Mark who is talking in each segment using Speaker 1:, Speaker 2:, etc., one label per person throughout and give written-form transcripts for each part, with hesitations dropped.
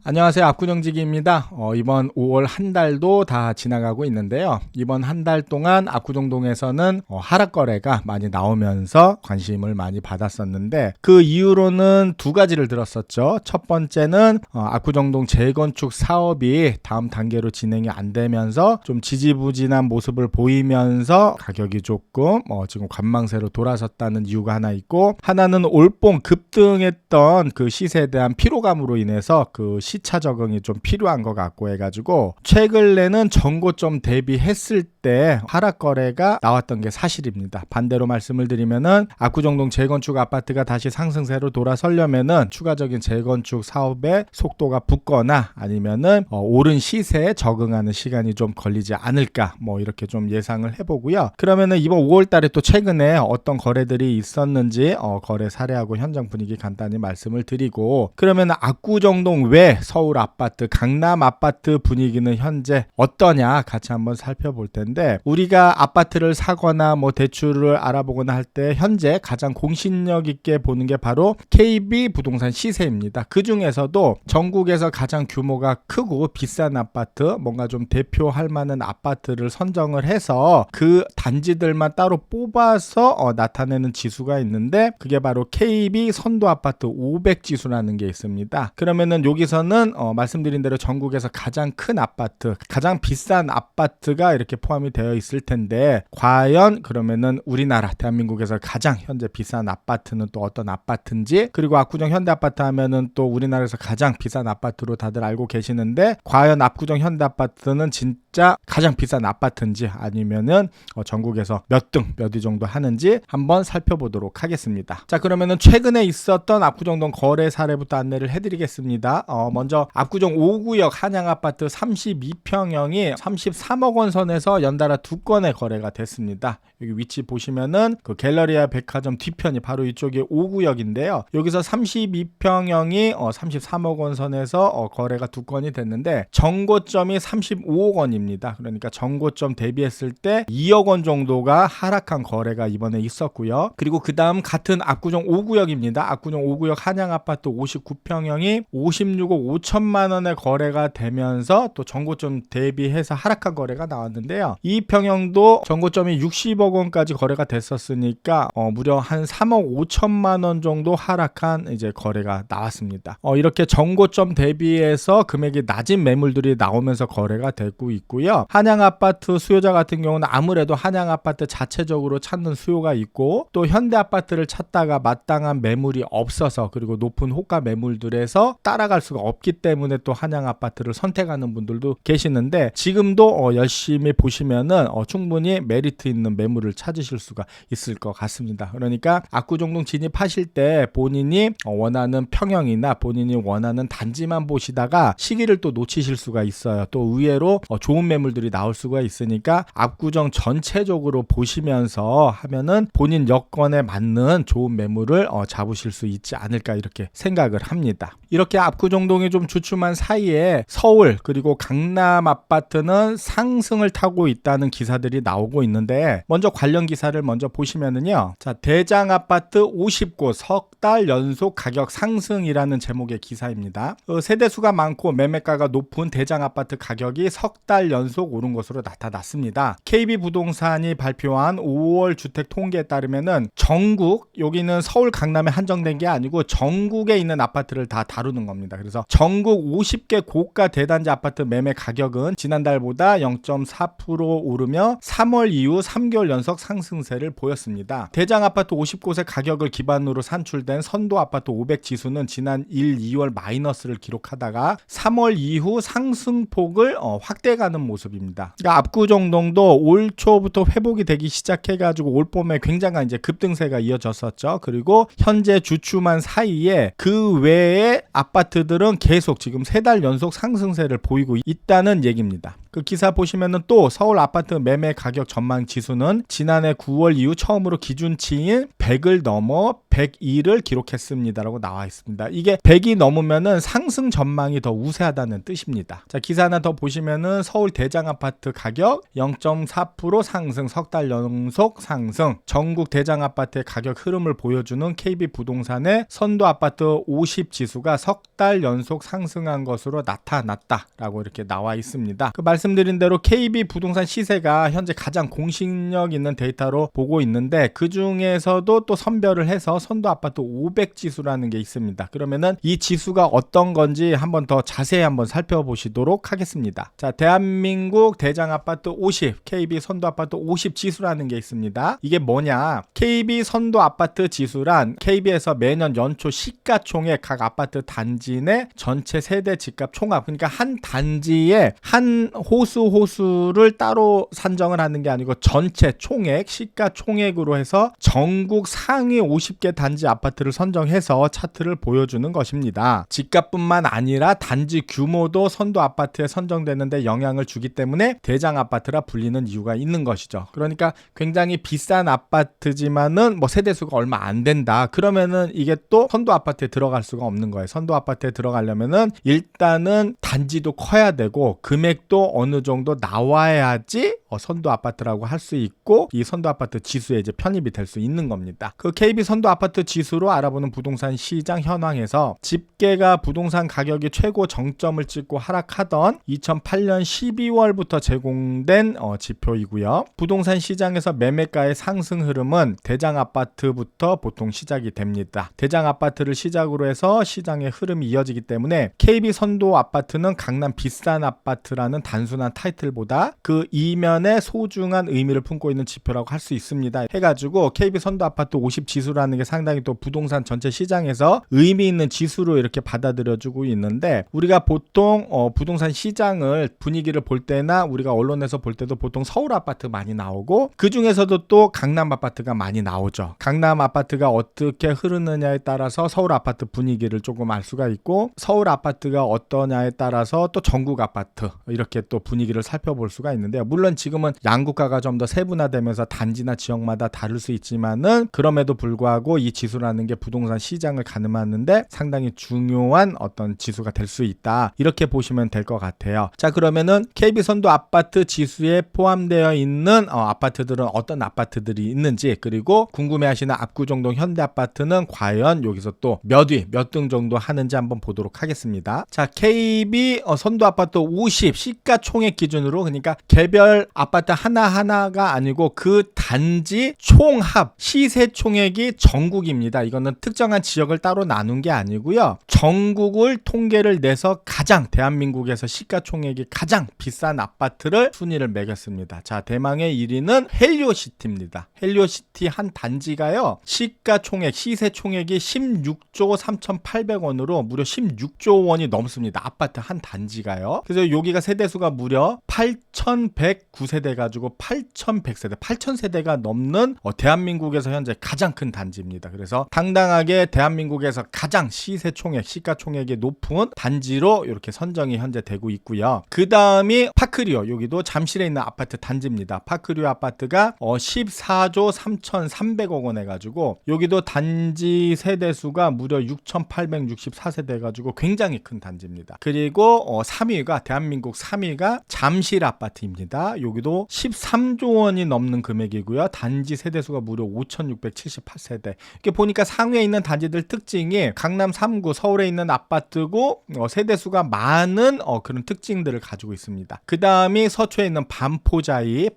Speaker 1: 안녕하세요. 압구정지기입니다. 이번 5월 한 달도 다 지나가고 있는데요. 이번 한 달 동안 압구정동에서는 하락 거래가 많이 나오면서 관심을 많이 받았었는데 그 이유로는 두 가지를 들었었죠. 첫 번째는 압구정동 재건축 사업이 다음 단계로 진행이 안 되면서 좀 지지부진한 모습을 보이면서 가격이 조금 지금 관망세로 돌아섰다는 이유가 하나 있고, 하나는 올봄 급등했던 그 시세에 대한 피로감으로 인해서 그 시차 적응이 좀 필요한 것 같고 해가지고 최근에는 전고점 대비했을 때 하락 거래가 나왔던 게 사실입니다. 반대로 말씀을 드리면은 압구정동 재건축 아파트가 다시 상승세로 돌아서려면은 추가적인 재건축 사업의 속도가 붙거나 아니면은 오른 시세에 적응하는 시간이 좀 걸리지 않을까 이렇게 좀 예상을 해보고요. 그러면은 이번 5월 달에 또 최근에 어떤 거래들이 있었는지 거래 사례하고 현장 분위기 간단히 말씀을 드리고, 그러면 압구정동 외 서울 아파트, 강남 아파트 분위기는 현재 어떠냐 같이 한번 살펴볼 텐데, 우리가 아파트를 사거나 대출을 알아보거나 할 때 현재 가장 공신력 있게 보는 게 바로 KB 부동산 시세입니다. 그 중에서도 전국에서 가장 규모가 크고 비싼 아파트, 뭔가 좀 대표할 만한 아파트를 선정을 해서 그 단지들만 따로 뽑아서 나타내는 지수가 있는데, 그게 바로 KB 선도 아파트 500 지수라는 게 있습니다. 그러면은 여기서는 말씀드린 대로 전국에서 가장 큰 아파트, 가장 비싼 아파트가 이렇게 포함이 되어 있을 텐데, 과연 그러면은 우리나라 대한민국에서 가장 현재 비싼 아파트는 또 어떤 아파트인지, 그리고 압구정 현대아파트 하면은 또 우리나라에서 가장 비싼 아파트로 다들 알고 계시는데, 과연 압구정 현대아파트는 진짜 가장 비싼 아파트인지 아니면은 전국에서 몇 등, 몇 위 정도 하는지 한번 살펴보도록 하겠습니다. 자, 그러면은 최근에 있었던 압구정동 거래 사례부터 안내를 해드리겠습니다. 먼저 압구정 5구역 한양아파트 32평형이 33억 원 선에서 연달아 두 건의 거래가 됐습니다. 여기 위치 보시면은 그 갤러리아 백화점 뒤편이 바로 이쪽이 5구역인데요. 여기서 32평형이 33억 원 선에서 거래가 두 건이 됐는데, 정고점이 35억 원입니다. 그러니까 정고점 대비했을 때 2억 원 정도가 하락한 거래가 이번에 있었고요. 그리고 그 다음 같은 압구정 5구역입니다. 압구정 5구역 한양아파트 59평형이 56억 5천만 원의 거래가 되면서 또 정고점 대비해서 하락한 거래가 나왔는데요. 이 평형도 정고점이 60억 원까지 거래가 됐었으니까 무려 한 3억 5천만 원 정도 하락한 이제 거래가 나왔습니다. 이렇게 정고점 대비해서 금액이 낮은 매물들이 나오면서 거래가 되고 있고요. 한양아파트 수요자 같은 경우는 아무래도 한양아파트 자체적으로 찾는 수요가 있고, 또 현대아파트를 찾다가 마땅한 매물이 없어서, 그리고 높은 호가 매물들에서 따라갈 수가 없기 때문에 또 한양아파트를 선택하는 분들도 계시는데, 지금도 열심히 보시면은 충분히 메리트 있는 매물을 찾으실 수가 있을 것 같습니다. 그러니까 압구정동 진입하실 때 본인이 원하는 평형이나 본인이 원하는 단지만 보시다가 시기를 또 놓치실 수가 있어요. 또 의외로 좋은 매물들이 나올 수가 있으니까 압구정 전체적으로 보시면서 하면은 본인 여건에 맞는 좋은 매물을 잡으실 수 있지 않을까 이렇게 생각을 합니다. 이렇게 압구정동이 좀 주춤한 사이에 서울 그리고 강남 아파트는 상승을 타고 있다는 기사들이 나오고 있는데, 먼저 관련 기사를 먼저 보시면은요. 자, 대장 아파트 50곳 석 달 연속 가격 상승이라는 제목의 기사입니다. 세대수가 많고 매매가가 높은 대장 아파트 가격이 석 달 연속 오른 것으로 나타났습니다. KB 부동산이 발표한 5월 주택 통계에 따르면은 전국, 여기는 서울 강남에 한정된 게 아니고 전국에 있는 아파트를 다 다루는 겁니다. 그래서 전국 50개 고가 대단지 아파트 매매 가격은 지난달보다 0.4% 오르며 3월 이후 3개월 연속 상승세를 보였습니다. 대장 아파트 50곳의 가격을 기반으로 산출된 선도 아파트 500 지수는 지난 1, 2월 마이너스를 기록하다가 3월 이후 상승폭을 확대가는 모습입니다. 그러니까 압구정동도 올 초부터 회복이 되기 시작해가지고 올 봄에 굉장한 이제 급등세가 이어졌었죠. 그리고 현재 주춤한 사이에 그 외의 아파트들은 계속 지금 3달 연속 상승세를 보이고 있다는 얘기입니다. 그 기사 보시면은 또 서울 아파트 매매 가격 전망 지수는 지난해 9월 이후 처음으로 기준치인 100을 넘어 102를 기록했습니다라고 나와 있습니다. 이게 100이 넘으면은 상승 전망이 더 우세하다는 뜻입니다. 자, 기사 하나 더 보시면은 서울 대장 아파트 가격 0.4% 상승, 석 달 연속 상승. 전국 대장 아파트의 가격 흐름을 보여주는 KB 부동산의 선도 아파트 50 지수가 석 달 연속 계속 상승한 것으로 나타났다라고 이렇게 나와 있습니다. 그 말씀드린 대로 KB 부동산 시세가 현재 가장 공신력 있는 데이터로 보고 있는데 그 중에서도 또 선별을 해서 선도 아파트 500 지수라는 게 있습니다. 그러면은 이 지수가 어떤 건지 한번 더 자세히 한번 살펴보시도록 하겠습니다. 자, 대한민국 대장 아파트 50, KB 선도 아파트 50 지수라는 게 있습니다. 이게 뭐냐? KB 선도 아파트 지수란 KB에서 매년 연초 시가총액 각 아파트 단지 내 전체 세대 집값 총합, 그러니까 한 단지에 한 호수를 따로 산정을 하는 게 아니고 전체 총액, 시가총액으로 해서 전국 상위 50개 단지 아파트를 선정해서 차트를 보여주는 것입니다. 집값뿐만 아니라 단지 규모도 선도 아파트에 선정되는데 영향을 주기 때문에 대장 아파트라 불리는 이유가 있는 것이죠. 그러니까 굉장히 비싼 아파트지만은 뭐 세대수가 얼마 안 된다. 그러면은 이게 또 선도 아파트에 들어갈 수가 없는 거예요. 선도 아파트에 들어가려면은 일단은 단지도 커야 되고 금액도 어느 정도 나와야지 선도 아파트라고 할 수 있고 이 선도 아파트 지수에 이제 편입이 될 수 있는 겁니다. 그 KB 선도 아파트 지수로 알아보는 부동산 시장 현황에서 집계가 부동산 가격이 최고 정점을 찍고 하락하던 2008년 12월부터 제공된 지표이고요. 부동산 시장에서 매매가의 상승 흐름은 대장 아파트부터 보통 시작이 됩니다. 대장 아파트를 시작으로 해서 시장의 흐름이 이어지기 때문에 KB 선도 아파트는 강남 비싼 아파트라는 단순한 타이틀보다 그 이면에 소중한 의미를 품고 있는 지표라고 할 수 있습니다. 해가지고 KB 선도 아파트 50 지수라는 게 상당히 또 부동산 전체 시장에서 의미 있는 지수로 이렇게 받아들여주고 있는데 우리가 보통 부동산 시장을 분위기를 볼 때나 우리가 언론에서 볼 때도 보통 서울 아파트 많이 나오고 그 중에서도 또 강남 아파트가 많이 나오죠. 강남 아파트가 어떻게 흐르느냐에 따라서 서울 아파트 분위기를 조금 알 수가 있고 서울 아파트가 어떠냐에 따라서 또 전국 아파트 이렇게 또 분위기를 살펴볼 수가 있는데요. 물론 지금은 양국가가 좀 더 세분화되면서 단지나 지역마다 다를 수 있지만은 그럼에도 불구하고 이 지수라는 게 부동산 시장을 가늠하는데 상당히 중요한 어떤 지수가 될 수 있다. 이렇게 보시면 될 것 같아요. 자, 그러면은 KB 선도 아파트 지수에 포함되어 있는 아파트들은 어떤 아파트들이 있는지 그리고 궁금해하시는 압구정동 현대아파트는 과연 여기서 또 몇 등 정도 하는지 한번 보도록 하겠습니다. 자, KB 선도 아파트 50 시가총액 기준으로 그러니까 개별 아파트 하나하나가 아니고 그 단지 총합 시세총액이 전국입니다. 이거는 특정한 지역을 따로 나눈 게 아니고요. 전국을 통계를 내서 가장 대한민국에서 시가총액이 가장 비싼 아파트를 순위를 매겼습니다. 자, 대망의 1위는 헬리오시티입니다. 헬리오시티 한 단지가요. 시가총액 시세총액이 16조 3,800원으로 무려 16조 원이 넘습니다. 아파트 한 단지가요. 그래서 여기가 세대수가 무려 8,109세대 가지고 8,100세대, 8,000세대가 넘는 대한민국에서 현재 가장 큰 단지입니다. 그래서 당당하게 대한민국에서 가장 시세총액, 시가총액이 높은 단지로 이렇게 선정이 현재 되고 있고요. 그 다음이 파크리오, 여기도 잠실에 있는 아파트 단지입니다. 파크리오 아파트가 14조 3,300억 원 해가지고 여기도 단지 세대수가 무려 6,864세대 해가지고 굉장히 큰 단지입니다. 그리고 3위가 대한민국 3위가 잠실 아파트입니다. 여기도 13조 원이 넘는 금액이고요. 단지 세대수가 무려 5,678세대. 이렇게 보니까 상위에 있는 단지들 특징이 강남 3구 서울에 있는 아파트고 세대수가 많은 그런 특징들을 가지고 있습니다. 그 다음이 서초에 있는 반포자이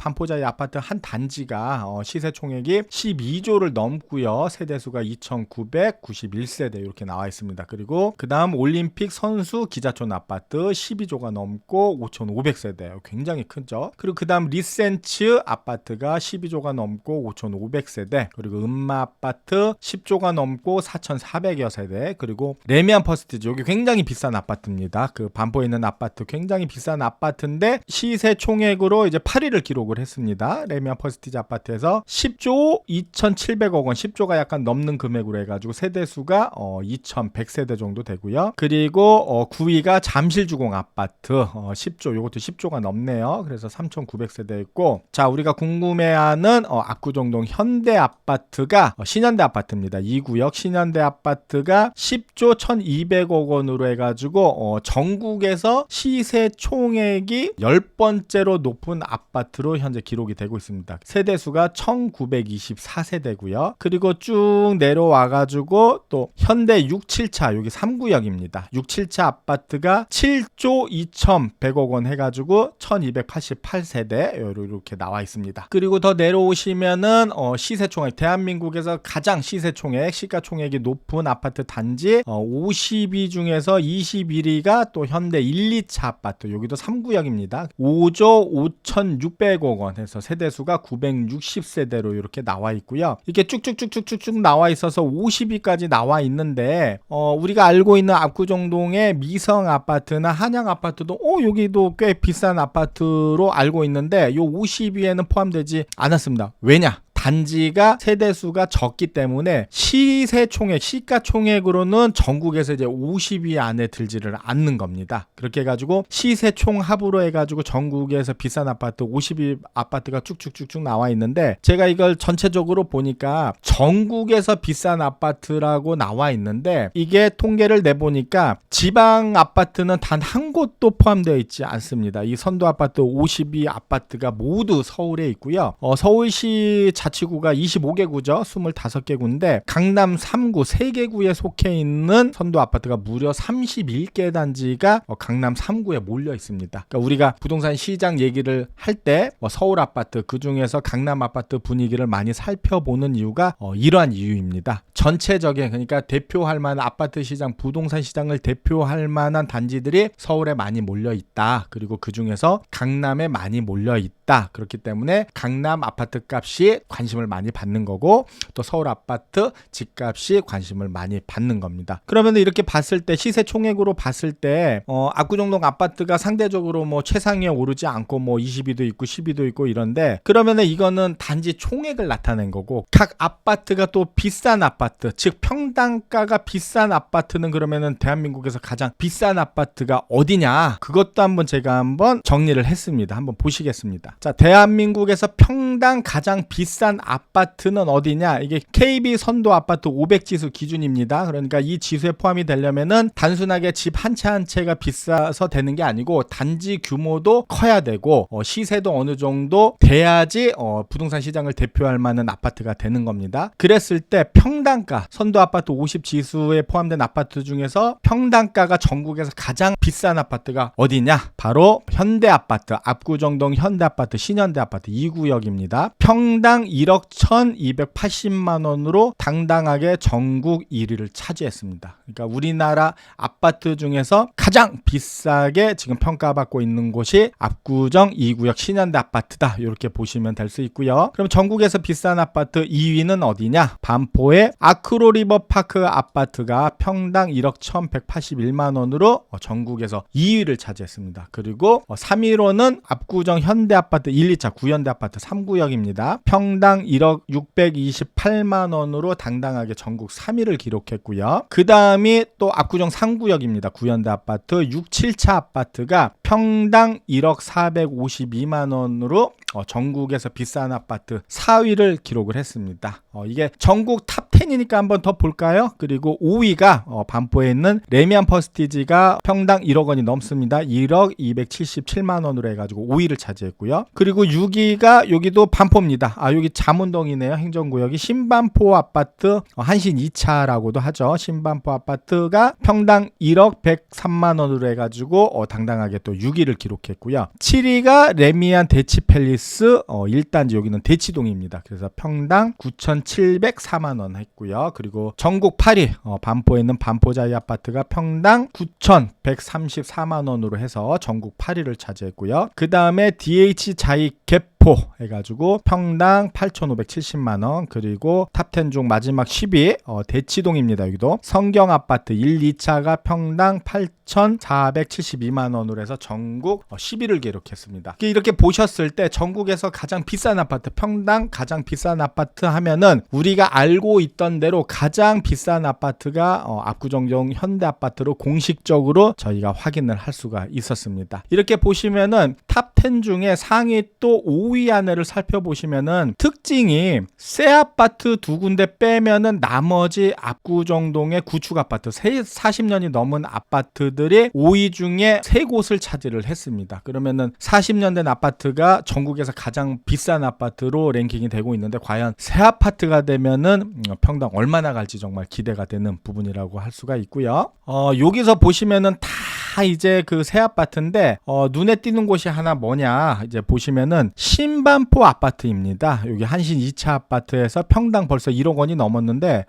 Speaker 1: 아파트 한 단지가 시세총액이 12조를 넘고요. 세대수가 2,991세대 이렇게 나와 있습니다. 그리고 그 다음 올림픽 선수 기자촌 아파트 12조가 넘고 5,500세대 굉장히 크죠. 그리고 그 다음 리센츠 아파트가 12조가 넘고 5,500세대 그리고 음마 아파트 10조가 넘고 4,400여 세대 그리고 레미안 퍼스티지 여기 굉장히 비싼 아파트입니다. 그 반포에 있는 아파트 굉장히 비싼 아파트인데 시세 총액으로 이제 8위를 기록을 했습니다. 레미안 퍼스티지 아파트에서 10조 2,700억 원 10조가 약간 넘는 금액으로 해가지고 세대수가 2,100세대 정도 되고요. 그리고 9위가 잠실주공 아파트 10조, 요것도 10조가 넘네요. 그래서 3,900세대 있고, 자, 우리가 궁금해하는 압구정동 현대 아파트가 신현대 아파트입니다. 2구역 신현대 아파트가 10조 1,200억 원으로 해가지고 전국에서 시세 총액이 10번째로 높은 아파트로 현재 기록이 되고 있습니다. 세대수가 1,924세대고요. 그리고 쭉 내려와가지고 또 현대 6, 7차, 여기 3구역입니다. 6, 7차 아파트가 7조 2,100억 원 해가지고 1,288세대 이렇게 나와 있습니다. 그리고 더 내려오시면은 시세총액, 대한민국에서 가장 시세총액, 시가총액이 높은 아파트 단지 50위 중에서 21위가 또 현대 1, 2차 아파트, 여기도 3구역입니다. 5조 5,600억 원 해서 세대수가 960세대로 이렇게 나와 있고요. 이렇게 쭉쭉쭉쭉쭉 나와 있어서 50위까지 나와 있는데 우리가 알고 있는 압구정동의 미성 아파트나 한양 아파트도 여기도 꽤 비싼 아파트로 알고 있는데 요 50위에는 포함되지 않았습니다. 왜냐? 단지가 세대수가 적기 때문에 시세총액, 시가총액으로는 전국에서 이제 50위 안에 들지를 않는 겁니다. 그렇게 해가지고 시세총합으로 해가지고 전국에서 비싼 아파트 50위 아파트가 쭉쭉쭉쭉 나와 있는데, 제가 이걸 전체적으로 보니까 전국에서 비싼 아파트라고 나와 있는데, 이게 통계를 내보니까 지방 아파트는 단 한 곳도 포함되어 있지 않습니다. 이 선도 아파트 50위 아파트가 모두 서울에 있고요. 서울시 자치구가 25개구죠. 25개구인데 강남 3구 3개구에 속해 있는 선도 아파트가 무려 31개 단지가 강남 3구에 몰려 있습니다. 그러니까 우리가 부동산 시장 얘기를 할 때 서울 아파트, 그중에서 강남 아파트 분위기를 많이 살펴보는 이유가 이러한 이유입니다. 전체적인, 그러니까 대표할 만한 아파트 시장, 부동산 시장을 대표할 만한 단지들이 서울에 많이 몰려 있다. 그리고 그중에서 강남에 많이 몰려 있다. 그렇기 때문에 강남 아파트 값이 관심을 많이 받는 거고, 또 서울 아파트 집값이 관심을 많이 받는 겁니다. 그러면 이렇게 봤을 때, 시세 총액으로 봤을 때 압구정동 아파트가 상대적으로 최상위에 오르지 않고 20위도 있고 10위도 있고 이런데, 그러면 이거는 단지 총액을 나타낸 거고, 각 아파트가 또 비싼 아파트, 즉 평당가가 비싼 아파트는 그러면은 대한민국에서 가장 비싼 아파트가 어디냐, 그것도 한번 제가 한번 정리를 했습니다. 한번 보시겠습니다. 자, 대한민국에서 평당 가장 비싼 아파트는 어디냐? 이게 KB 선도 아파트 500지수 기준입니다. 그러니까 이 지수에 포함이 되려면은 단순하게 집 한 채 한 채가 비싸서 되는 게 아니고 단지 규모도 커야 되고 시세도 어느 정도 돼야지 부동산 시장을 대표할 만한 아파트가 되는 겁니다. 그랬을 때 평당가, 선도 아파트 50지수에 포함된 아파트 중에서 평당가가 전국에서 가장 비싼 아파트가 어디냐? 바로 현대 아파트, 압구정동 현대 아파트, 신현대 아파트 2구역입니다. 평당 1억 1,280만 원으로 당당하게 전국 1위를 차지했습니다. 그러니까 우리나라 아파트 중에서 가장 비싸게 지금 평가받고 있는 곳이 압구정 2구역 신현대 아파트다. 이렇게 보시면 될 수 있고요. 그럼 전국에서 비싼 아파트 2위는 어디냐? 반포의 아크로리버파크 아파트가 평당 1억 1,181만 원으로 전국에서 2위를 차지했습니다. 그리고 3위로는 압구정 현대 아파트 1, 2차 구현대 아파트 3구역입니다. 평당 1억 628만 원으로 당당하게 전국 3위를 기록했고요. 그 다음이 또 압구정 3구역입니다. 구현대 아파트 6, 7차 아파트가 평당 1억 452만 원으로 전국에서 비싼 아파트 4위를 기록을 했습니다. 이게 전국 탑 10이니까 한번 더 볼까요? 그리고 5위가 반포에 있는 레미안 퍼스티지가 평당 1억 원이 넘습니다. 1억 277만 원으로 해가지고 5위를 차지했고요. 그리고 6위가 여기도 반포입니다. 여기 잠원동이네요. 행정구역이 신반포 아파트 한신 2차라고도 하죠. 신반포 아파트가 평당 1억 103만 원으로 해가지고 당당하게 또 6위를 기록했고요. 7위가 레미안 대치팰리스 1단지, 여기는 대치동입니다. 그래서 평당 9,704만 원 했고요. 그리고 전국 8위 반포에 있는 반포자이 아파트가 평당 9,134만 원으로 해서 전국 8위를 차지했고요. 그 다음에 DH 자이 갭 반포 해가지고 평당 8,570만 원. 그리고 탑10 중 마지막 10위 대치동입니다. 여기도 성경 아파트 1, 2차가 평당 8,472만 원으로 해서 전국 10위를 기록했습니다. 이렇게 보셨을 때 전국에서 가장 비싼 아파트, 평당 가장 비싼 아파트 하면은 우리가 알고 있던 대로 가장 비싼 아파트가 압구정동 현대아파트로 공식적으로 저희가 확인을 할 수가 있었습니다. 이렇게 보시면은 탑10 중에 상위 또 5위 안에를 살펴보시면은 특징이 새 아파트 두 군데 빼면은 나머지 압구정동의 구축 아파트 40년이 넘은 아파트들이 5위 중에 3곳을 차지를 했습니다. 그러면은 40년 된 아파트가 전국에서 가장 비싼 아파트로 랭킹이 되고 있는데 과연 새 아파트가 되면은 평당 얼마나 갈지 정말 기대가 되는 부분이라고 할 수가 있고요. 여기서 보시면은 다 이제 그 새 아파트인데 눈에 띄는 곳이 하나 뭐냐 이제 보시면은 신반포 아파트입니다. 여기 한신 2차 아파트에서 평당 벌써 1억 원이 넘었는데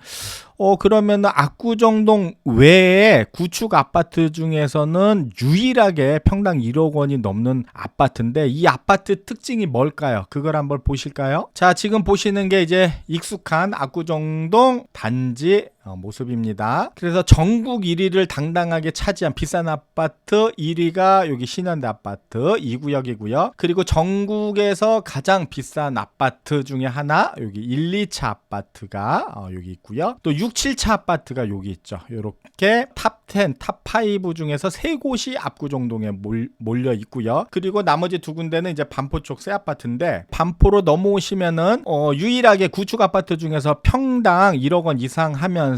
Speaker 1: 그러면 압구정동 외에 구축 아파트 중에서는 유일하게 평당 1억 원이 넘는 아파트인데 이 아파트 특징이 뭘까요? 그걸 한번 보실까요? 자, 지금 보시는 게 이제 익숙한 압구정동 단지 모습입니다. 그래서 전국 1위를 당당하게 차지한 비싼 아파트 1위가 여기 신현대 아파트 2구역이고요. 그리고 전국에서 가장 비싼 아파트 중에 하나 여기 1, 2차 아파트가 여기 있고요. 또 6, 7차 아파트가 여기 있죠. 이렇게 탑10, 탑5 중에서 3곳이 압구정동에 몰려 있고요. 그리고 나머지 두 군데는 이제 반포 쪽 새 아파트인데 반포로 넘어오시면은 유일하게 구축 아파트 중에서 평당 1억 원 이상 하면서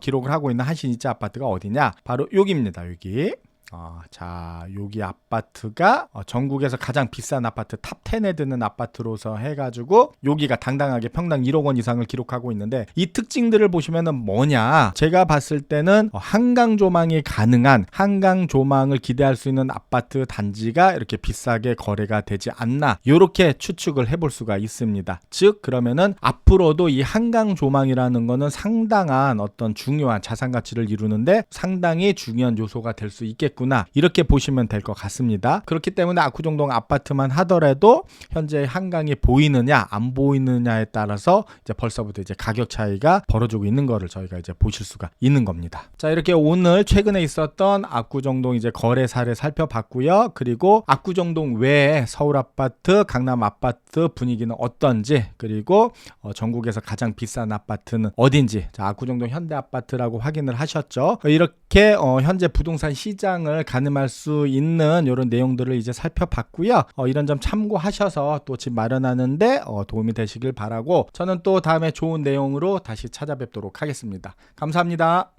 Speaker 1: 기록을 하고 있는 한신 2차 아파트가 어디냐? 바로 여기입니다. 여기. 자, 여기 아파트가 전국에서 가장 비싼 아파트 탑10에 드는 아파트로서 해가지고 여기가 당당하게 평당 1억 원 이상을 기록하고 있는데 이 특징들을 보시면은 뭐냐? 제가 봤을 때는 한강 조망이 가능한 한강 조망을 기대할 수 있는 아파트 단지가 이렇게 비싸게 거래가 되지 않나 이렇게 추측을 해볼 수가 있습니다. 즉 그러면은 앞으로도 이 한강 조망이라는 거는 상당한 어떤 중요한 자산 가치를 이루는데 상당히 중요한 요소가 될 수 있겠구나. 이렇게 보시면 될 것 같습니다. 그렇기 때문에 압구정동 아파트만 하더라도 현재 한강이 보이느냐 안 보이느냐에 따라서 이제 벌써부터 이제 가격 차이가 벌어지고 있는 거를 저희가 이제 보실 수가 있는 겁니다. 자, 이렇게 오늘 최근에 있었던 압구정동 이제 거래 사례 살펴봤고요. 그리고 압구정동 외에 서울 아파트, 강남 아파트 분위기는 어떤지 그리고 전국에서 가장 비싼 아파트는 어딘지 자, 압구정동 현대 아파트라고 확인을 하셨죠. 이렇게 현재 부동산 시장을 가늠할 수 있는 이런 내용들을 이제 살펴봤고요. 이런 점 참고하셔서 또 집 마련하는데 도움이 되시길 바라고 저는 또 다음에 좋은 내용으로 다시 찾아뵙도록 하겠습니다. 감사합니다.